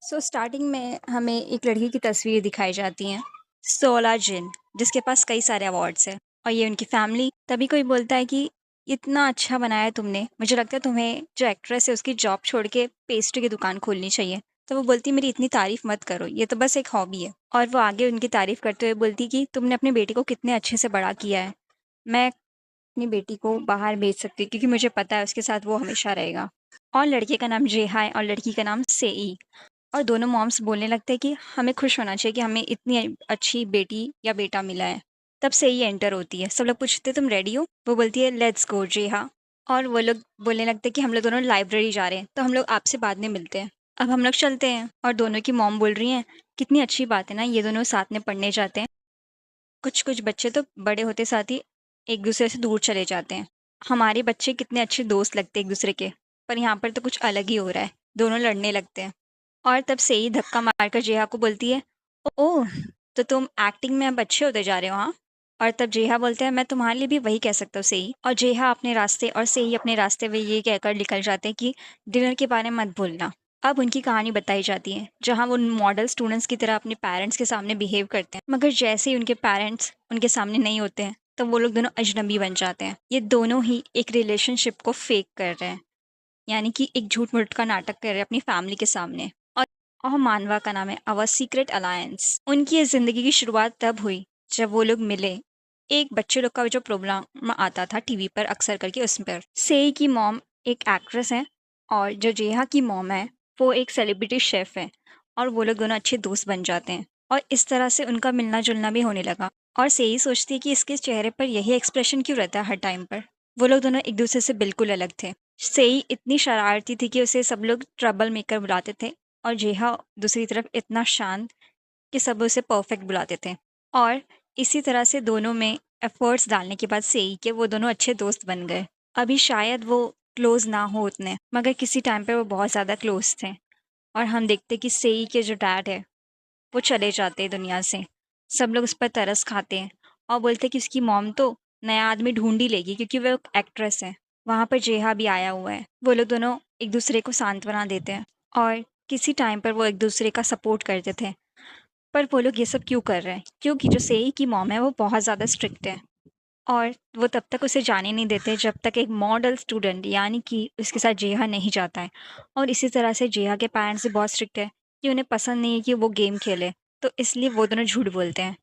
Starting में हमें एक लड़की की तस्वीर दिखाई जाती है, सोला जिन, जिसके पास कई सारे अवार्ड्स हैं और ये उनकी फैमिली। तभी कोई बोलता है कि इतना अच्छा बनाया तुमने, मुझे लगता है तुम्हें जो एक्ट्रेस है उसकी जॉब छोड़ के पेस्ट्री की दुकान खोलनी चाहिए। तो वो बोलती मेरी इतनी तारीफ मत करो, ये तो बस एक हॉबी है। और वो आगे उनकी तारीफ करते हुए बोलती कि तुमने अपनी बेटी को कितने अच्छे से बड़ा किया है। मैं अपनी बेटी को बाहर भेज सकती हूँ क्योंकि मुझे पता है उसके साथ वो हमेशा रहेगा। और लड़के का नाम जेहा है और लड़की का नाम सेई। और दोनों मॉम्स बोलने लगते हैं कि हमें खुश होना चाहिए कि हमें इतनी अच्छी बेटी या बेटा मिला है। तब से ही एंटर होती है। सब लोग पूछते तुम रेडी हो? वो बोलती है लेट्स गो जी हाँ। और वो लोग बोलने लगते हैं कि हम लोग दोनों लाइब्रेरी जा रहे हैं, तो हम लोग आपसे बाद में मिलते हैं। अब हम लोग चलते हैं और दोनों की मॉम बोल रही हैं कितनी अच्छी बात है ना, ये दोनों साथ में पढ़ने जाते हैं। कुछ कुछ बच्चे तो बड़े होते साथ ही एक दूसरे से दूर चले जाते हैं। हमारे बच्चे कितने अच्छे दोस्त लगते हैं एक दूसरे के, पर यहाँ पर तो कुछ अलग ही हो रहा है, दोनों लड़ने लगते हैं। और तब से ही धक्का मारकर जेहा को बोलती है ओह, तो तुम एक्टिंग में अब अच्छे होते जा रहे हो हाँ। और तब जेहा बोलते हैं मैं तुम्हारे लिए भी वही कह सकता हूँ सही। और जेहा अपने रास्ते और सही अपने रास्ते में ये कहकर निकल जाते हैं कि डिनर के बारे में मत भूलना। अब उनकी कहानी बताई जाती है जहाँ वो मॉडल स्टूडेंट्स की तरह अपने पेरेंट्स के सामने बिहेव करते हैं, मगर जैसे ही उनके पेरेंट्स उनके सामने नहीं होते हैं तो वो लोग दोनों अजनबी बन जाते हैं। ये दोनों ही एक रिलेशनशिप को फेक कर रहे हैं, यानी कि एक झूठ मूठ का नाटक कर रहे हैं अपनी फैमिली के सामने। और मानवा का नाम है अवर सीक्रेट अलायंस। उनकी इस जिंदगी की शुरुआत तब हुई जब वो लोग मिले। एक बच्चे लोग का जो प्रोग्राम आता था टीवी पर अक्सर करके, उस पर सेई की मॉम एक एक्ट्रेस है और जो जेहा की मॉम है वो एक सेलिब्रिटी शेफ है। और वो लोग दोनों अच्छे दोस्त बन जाते हैं और इस तरह से उनका मिलना जुलना भी होने लगा। और सेई सोचती है कि इसके चेहरे पर यही एक्सप्रेशन क्यों रहता है हर टाइम पर। वो लोग दोनों एक दूसरे से बिल्कुल अलग थे। सेई इतनी शरारती थी कि उसे सब लोग ट्रबल मेकर बुलाते थे और जेहा दूसरी तरफ इतना शांत कि सब उसे परफेक्ट बुलाते थे। और इसी तरह से दोनों में एफर्ट्स डालने के बाद सेई के वो दोनों अच्छे दोस्त बन गए। अभी शायद वो क्लोज ना हो उतने, मगर किसी टाइम पे वो बहुत ज़्यादा क्लोज थे। और हम देखते कि सेई के जो डैड है वो चले जाते हैं दुनिया से। सब लोग उस पर तरस खाते हैं और बोलते हैं कि उसकी मॉम तो नया आदमी ढूंढ ही लेगी क्योंकि वो एक एक्ट्रेस है। वहाँ पर जेहा भी आया हुआ है। वो लोग दोनों एक दूसरे को सांत्वना देते हैं और किसी टाइम पर वो एक दूसरे का सपोर्ट करते थे। पर वो लोग ये सब क्यों कर रहे हैं? क्योंकि जो सेई की मॉम है वो बहुत ज़्यादा स्ट्रिक्ट है और वो तब तक उसे जाने नहीं देते जब तक एक मॉडल स्टूडेंट यानी कि उसके साथ जेहा नहीं जाता है। और इसी तरह से जेहा के पेरेंट्स भी बहुत स्ट्रिक्ट है कि उन्हें पसंद नहीं है कि वो गेम खेले, तो इसलिए वो दोनों झूठ बोलते हैं।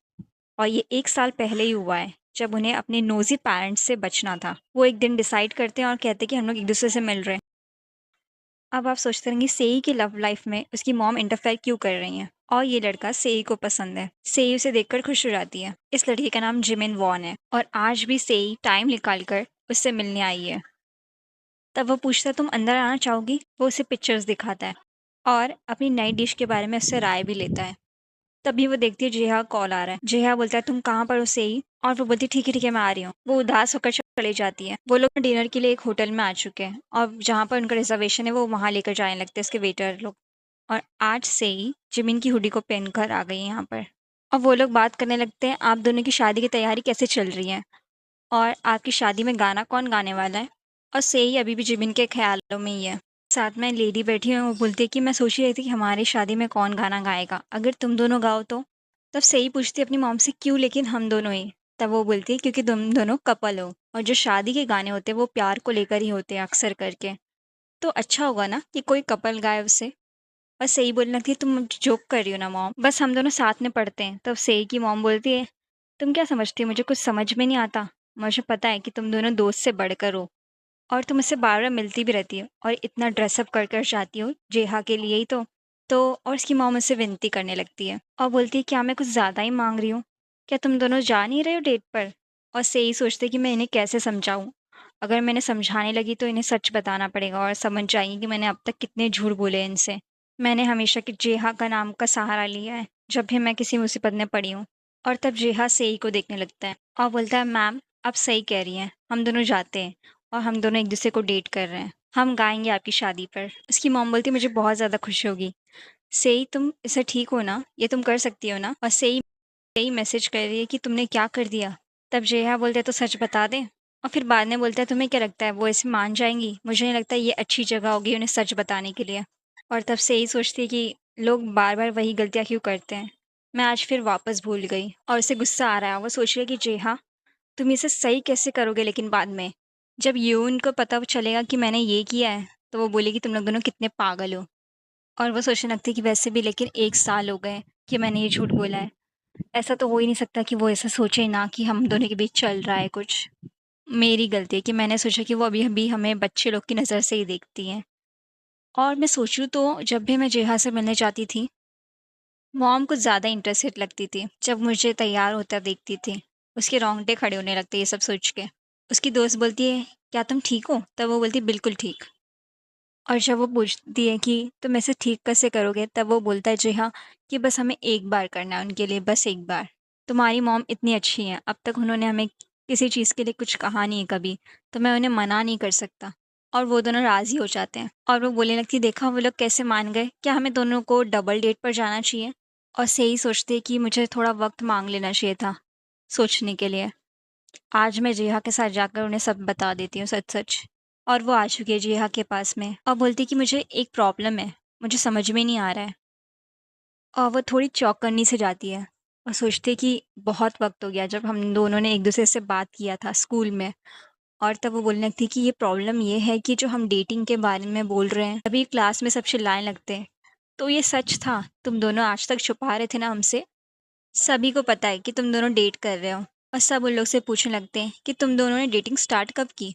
और ये 1 साल पहले ही हुआ है जब उन्हें अपने नोज़ी पेरेंट्स से बचना था। वो एक दिन डिसाइड करते हैं और कहते हैं कि हम लोग एक-दूसरे से मिल रहे हैं। अब आप सोचते रहेंगे सेई की लव लाइफ में उसकी मॉम इंटरफेयर क्यों कर रही हैं? और ये लड़का सेई को पसंद है। सेई उसे देखकर खुश हो जाती है। इस लड़के का नाम जिमिन वॉन है और आज भी सेई टाइम निकाल कर उससे मिलने आई है। तब वो पूछता है तुम अंदर आना चाहोगी? वो उसे पिक्चर्स दिखाता है और अपनी नई डिश के बारे में उससे राय भी लेता है। तभी वो देखती है जेहा कॉल आ रहा है। जेहा बोलता है तुम कहाँ पर हो सेई? और वो बोलती है ठीक है मैं आ रही हूँ। वो उदास होकर चली जाती है। वो लोग डिनर के लिए एक होटल में आ चुके हैं और जहाँ पर उनका रिजर्वेशन है वो वहाँ लेकर जाने लगते हैं उसके वेटर लोग। और आज से ही जिमिन की हुडी को पहनकर आ गई है यहाँ पर। और वो लोग बात करने लगते हैं आप दोनों की शादी की तैयारी कैसे चल रही है और आपकी शादी में गाना कौन गाने वाला है। और सेई अभी भी जिमिन के ख्यालों में ही है। साथ में लेडी बैठी हुई है, वो बोलती है कि मैं सोच रही थी कि हमारी शादी में कौन गाना गाएगा, अगर तुम दोनों गाओ तो। तब सेई पूछती है अपनी मॉम से क्यों लेकिन हम दोनों ही? तब वो बोलती है क्योंकि तुम दोनों कपल हो और जो शादी के गाने होते हैं वो प्यार को लेकर ही होते हैं अक्सर करके। तो अच्छा होगा ना कि कोई कपल गाए उसे। और सही बोलने लगती है तुम जोक कर रही हो ना मॉम, बस हम दोनों साथ में पढ़ते हैं। तब सही की मॉम बोलती है तुम क्या समझती हो, मुझे कुछ समझ में नहीं आता। मुझे पता है कि तुम दोनों दोस्त से बढ़कर हो और तुम इससे बार बार मिलती भी रहती हो और इतना ड्रेसअप कर कर जाती हो जेहा के लिए ही तो। और उसकी मॉम उससे विनती करने लगती है और बोलती है क्या मैं कुछ ज़्यादा ही मांग रही हूँ? क्या तुम दोनों जा नहीं रहे हो डेट पर? और सही सोचते कि मैं इन्हें कैसे समझाऊँ। अगर मैंने समझाने लगी तो इन्हें सच बताना पड़ेगा और समझ जाएंगी कि मैंने अब तक कितने झूठ बोले इनसे। मैंने हमेशा कि जेहा का नाम का सहारा लिया है जब भी मैं किसी मुसीबत में पड़ी हूँ। और तब जेहा सई को देखने लगता है और बोलता है मैम आप सही कह रही हैं, हम दोनों जाते हैं और हम दोनों एक दूसरे को डेट कर रहे हैं। हम गाएंगे आपकी शादी पर। उसकी मॉम बोलती मुझे बहुत ज़्यादा खुशी होगी। सई तुम इसे ठीक हो ना, ये तुम कर सकती हो ना? और सई सही मैसेज कर रही है कि तुमने क्या कर दिया। तब जेहा बोलता है तो सच बता दें। और फिर बाद में बोलता है तुम्हें क्या लगता है वो ऐसे मान जाएंगी? मुझे नहीं लगता ये अच्छी जगह होगी उन्हें सच बताने के लिए। और तब से ही सोचती है कि लोग बार-बार वही गलतियाँ क्यों करते हैं? मैं आज फिर वापस भूल गई और उसे गुस्सा आ रहा है। वो सोच रही है कि जी हाँ, तुम इसे सही कैसे करोगे लेकिन बाद में? जब यून को पता चलेगा कि मैंने ये किया है, तो वो बोलेगी तुम लोग दोनों कितने पागल हो। और वो सोचने लगती है कि वैसे भी लेकिन 1 साल हो गए कि मैंने ये झूठ बोला है। ऐसा तो हो ही नहीं सकता कि वो ऐसा सोचे ही ना कि हम दोनों के बीच चल रहा है कुछ। मेरी गलती है कि मैंने सोचा कि वो अभी-अभी हमें बच्चे लोग की नज़र से ही देखती हैं। और मैं सोचूँ तो जब भी मैं जेहा से मिलने जाती थी, मॉम कुछ ज़्यादा इंटरेस्टेड लगती थी, जब मुझे तैयार होता देखती थी। उसके रोंगटे खड़े होने लगते ये सब सोच के। उसकी दोस्त बोलती है, "क्या तुम ठीक हो?" तब वो बोलती है, "बिल्कुल ठीक।" और जब वो पूछती है कि तुम ऐसे ठीक कैसे करोगे? तब वो बोलता है, "जी हाँ, कि बस हमें एक बार करना है उनके लिए, बस एक बार। तुम्हारी मॉम इतनी अच्छी हैं, अब तक उन्होंने हमें किसी चीज़ के लिए कुछ कहा नहीं है कभी, तो मैं उन्हें मना नहीं कर सकता।" और वो दोनों राज़ी हो जाते हैं और वो बोलने लगती है, "देखा वो लोग कैसे मान गए? क्या हमें दोनों को डबल डेट पर जाना चाहिए?" और सही सोचती है कि मुझे थोड़ा वक़्त माँग लेना चाहिए था, सोचने के लिए। आज मैं जिहा के साथ जाकर उन्हें सब बता देती हूँ सच-सच। और वो आ चुकी है जिहा के पास में और बोलती है कि मुझे एक प्रॉब्लम है, मुझे समझ में नहीं आ रहा है। और वो थोड़ी चौकन्नी से जाती है और सोचती है कि बहुत वक़्त हो गया जब हम दोनों ने एक-दूसरे से बात किया था स्कूल में। और तब वो बोलने लगती है कि ये प्रॉब्लम ये है कि जो हम डेटिंग के बारे में बोल रहे हैं, तभी क्लास में सब चिल्लाने लगते हैं। तो ये सच था, तुम दोनों आज तक छुपा रहे थे ना हमसे? सभी को पता है कि तुम दोनों डेट कर रहे हो और सब उन लोग से पूछने लगते हैं कि तुम दोनों ने डेटिंग स्टार्ट कब की?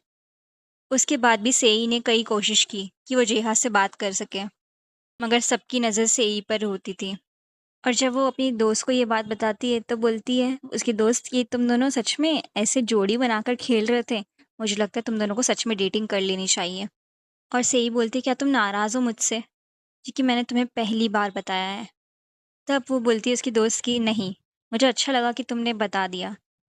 उसके बाद भी सेई ने कई कोशिश की कि वो जेहा से बात कर सके, मगर सबकी नज़र सेई पर होती थी। और जब वो अपनी दोस्त को ये बात बताती है, तो बोलती है उसकी दोस्त कि तुम दोनों सच में ऐसे जोड़ी बनाकर खेल रहे थे? मुझे लगता है तुम दोनों को सच में डेटिंग कर लेनी चाहिए। और सेई बोलती है, क्या तुम नाराज़ हो मुझसे? क्योंकि मैंने तुम्हें पहली बार बताया है। तब वो बोलती है उसकी दोस्त कि नहीं, मुझे अच्छा लगा कि तुमने बता दिया,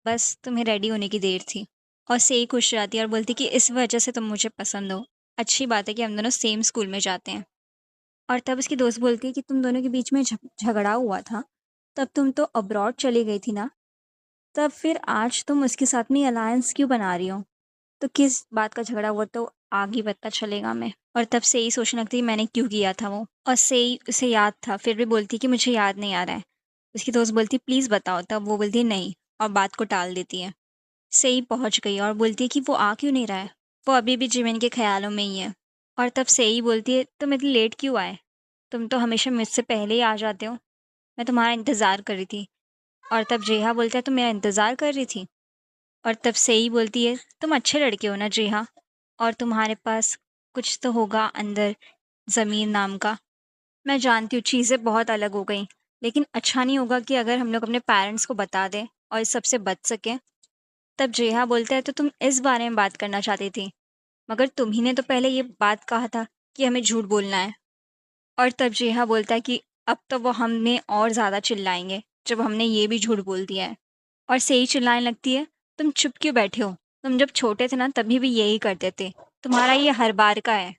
बस तुम्हें रेडी होने की देर थी। और सेई खुश रहती है और बोलती है कि इस वजह से तुम मुझे पसंद हो। अच्छी बात है कि हम दोनों सेम स्कूल में जाते हैं। और तब उसकी दोस्त बोलती है कि तुम दोनों के बीच में झगड़ा हुआ था, तब तुम तो अब्रॉड चली गई थी ना? तब फिर आज तुम उसके साथ में अलायंस क्यों बना रही हो? तो किस बात का झगड़ा हुआ तो आगे पता चलेगा हमें। और तब से ही सोचने लगती है मैंने क्यों किया था वो। और से ही उसे याद था, फिर भी बोलती कि मुझे याद नहीं आ रहा है। उसकी दोस्त बोलती प्लीज़ बताओ, तब वो बोलती है नहीं और बात को टाल देती है। से ही पहुँच गई और बोलती है कि वो आ क्यों नहीं रहा है? वो अभी भी जिमिन के ख़्यालों में ही है। और तब से ही बोलती है तुम इतनी लेट क्यों आए? तुम तो हमेशा मुझसे पहले ही आ जाते हो। मैं तुम्हारा इंतज़ार कर रही थी। और तब जेहा बोलता है तुम मेरा इंतज़ार कर रही थी? और तब से ही बोलती है तुम अच्छे लड़के हो ना जेहा, और तुम्हारे पास कुछ तो होगा अंदर ज़मीर नाम का। मैं जानती हूँ चीज़ें बहुत अलग हो गई, लेकिन अच्छा नहीं होगा कि अगर हम लोग अपने पेरेंट्स को बता दें और इस सब से बच सकें। तब जेहा बोलता है तो तुम इस बारे में बात करना चाहती थी, मगर तुम ही ने तो पहले ये बात कहा था कि हमें झूठ बोलना है। और तब जेहा बोलता है कि अब तो वो हमें और ज़्यादा चिल्लाएँगे, जब हमने ये भी झूठ बोल दिया है। और सेई चिल्लाने लगती है, "तुम चुप क्यों बैठे हो? तुम जब छोटे थे ना तभी भी यही करते थे। तुम्हारा ये हर बार का है।"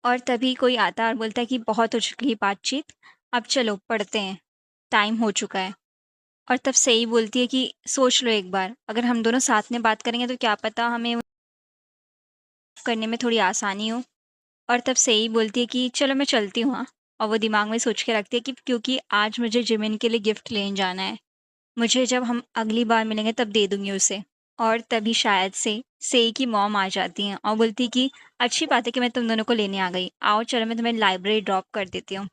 और तभी कोई आता है और बोलता है कि बहुत हो चुकी है बातचीत, अब चलो पढ़ते हैं, टाइम हो चुका है। और तब सेई बोलती है कि सोच लो एक बार, अगर हम दोनों साथ में बात करेंगे तो क्या पता हमें करने में थोड़ी आसानी हो। और तब सेई बोलती है कि चलो मैं चलती हूँ हाँ। और वो दिमाग में सोच के रखती है कि क्योंकि आज मुझे जिमिन के लिए गिफ्ट लेने जाना है। मुझे जब हम अगली बार मिलेंगे तब दे दूँगी उसे। और तभी शायद से सेई की मॉम आ जाती हैं और बोलती कि अच्छी बात है कि मैं तुम दोनों को लेने आ गई। आओ चलो मैं तुम्हें लाइब्रेरी ड्रॉप कर देती हूँ।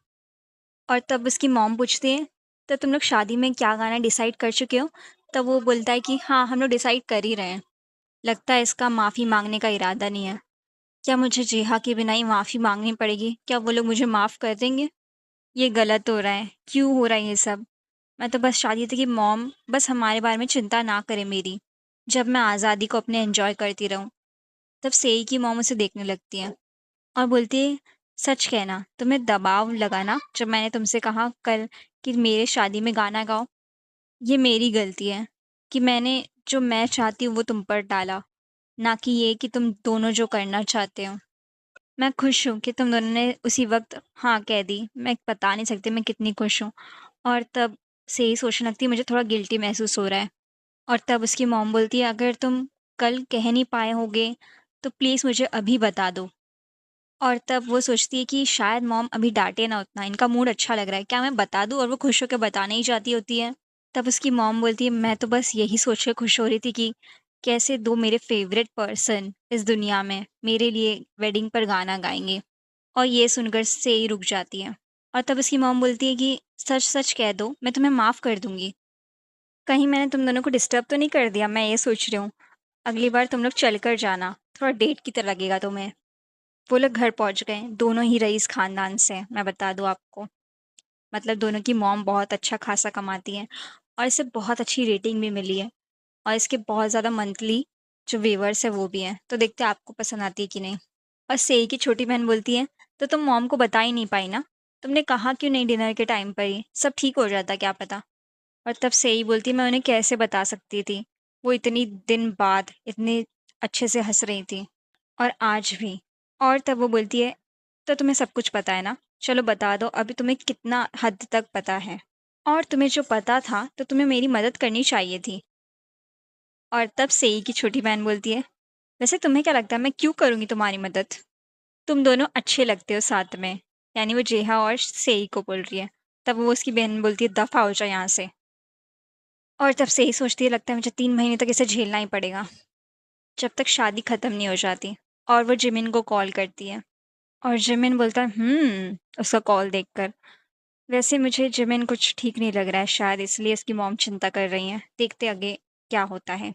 और तब उसकी मॉम पूछती है, तो तुम लोग शादी में क्या गाना डिसाइड कर चुके हो? तब वो बोलता है कि हाँ, हम लोग डिसाइड कर ही रहे हैं। लगता है इसका माफ़ी माँगने का इरादा नहीं है। क्या मुझे जेहा के बिना ही माफ़ी माँगनी पड़ेगी? क्या वो लोग मुझे माफ़ कर देंगे? ये गलत हो रहा है। क्यों हो रहा है ये सब? मैं तो बस चाहती थी कि मॉम बस हमारे बारे में चिंता ना करे मेरी, जब मैं आज़ादी को अपने एन्जॉय करती रहूँ। तब सेई की मॉम उसे देखने लगती है और बोलती है, "सच कहना, तुम्हें दबाव लगा ना जब मैंने तुमसे कहा कल कि मेरे शादी में गाना गाओ? ये मेरी गलती है कि मैंने जो मैं चाहती हूँ वो तुम पर डाला, ना कि ये कि तुम दोनों जो करना चाहते हो। मैं खुश हूँ कि तुम दोनों ने उसी वक़्त हाँ कह दी। मैं बता नहीं सकती मैं कितनी खुश हूँ।" और तब से ही सोचने लगती है मुझे थोड़ा गिल्टी महसूस हो रहा है। और तब उसकी मॉम बोलती है, "अगर तुम कल कह नहीं पाए होगे, तो प्लीज़ मुझे अभी बता दो।" और तब वो सोचती है कि शायद मॉम अभी डाँटे ना उतना, इनका मूड अच्छा लग रहा है, क्या मैं बता दूँ? और वो खुश होके बताना ही चाहती होती है। तब उसकी मॉम बोलती है, "मैं तो बस यही सोच के खुश हो रही थी कि कैसे 2 मेरे फ़ेवरेट पर्सन इस दुनिया में मेरे लिए वेडिंग पर गाना गाएँगे।" और ये सुनकर से ही रुक जाती है। और तब उसकी मॉम बोलती है कि, "सच-सच कह दो, मैं तुम्हें माफ़ कर दूँगी। कहीं मैंने तुम दोनों को डिस्टर्ब तो नहीं कर दिया? मैं ये सोच रही हूँ। अगली बार तुम लोग चल कर जाना, थोड़ा डेट की तरह लगेगा तुम्हें।" वो लोग घर पहुँच गए, दोनों ही रईस ख़ानदान से हैं, मैं बता दूँ आपको। मतलब दोनों की मॉम बहुत अच्छा ख़ासा कमाती हैं और इसे बहुत अच्छी रेटिंग भी मिली है और इसके बहुत ज़्यादा मंथली जो व्यूअर्स हैं वो भी हैं। तो देखते हैं आपको पसंद आती है कि नहीं। और सेई की छोटी बहन बोलती है, "तो तुम मॉम को बता ही नहीं पाई ना? तुमने कहा क्यों नहीं डिनर के टाइम पर ही? सब ठीक हो जाता क्या पता?" और तब सेई बोलती है, "मैं उन्हें कैसे बता सकती थी? वो इतनी दिन बाद इतने अच्छे से हँस रही थी और आज भी।" और तब वो बोलती है, "तो तुम्हें सब कुछ पता है ना? चलो बता दो अभी तुम्हें कितना हद तक पता है? और तुम्हें जो पता था तो तुम्हें मेरी मदद करनी चाहिए थी।" और तब सेई की छोटी बहन बोलती है, "वैसे तुम्हें क्या लगता है मैं क्यों करूँगी तुम्हारी मदद? तुम दोनों अच्छे लगते हो साथ में।" यानी वो जेहा और सेई को बोल रही है। तब वो उसकी बहन बोलती है, "दफ़ा हो जा यहाँ से।" और तब सेई सोचती है लगता है मुझे 3 महीने तक इसे झेलना ही पड़ेगा, जब तक शादी खत्म नहीं हो जाती। और वो जिमिन को कॉल करती है और जिमिन बोलता है, उसका कॉल देखकर, "वैसे मुझे जिमिन कुछ ठीक नहीं लग रहा है, शायद इसलिए इसकी मॉम चिंता कर रही हैं। देखते आगे क्या होता है।"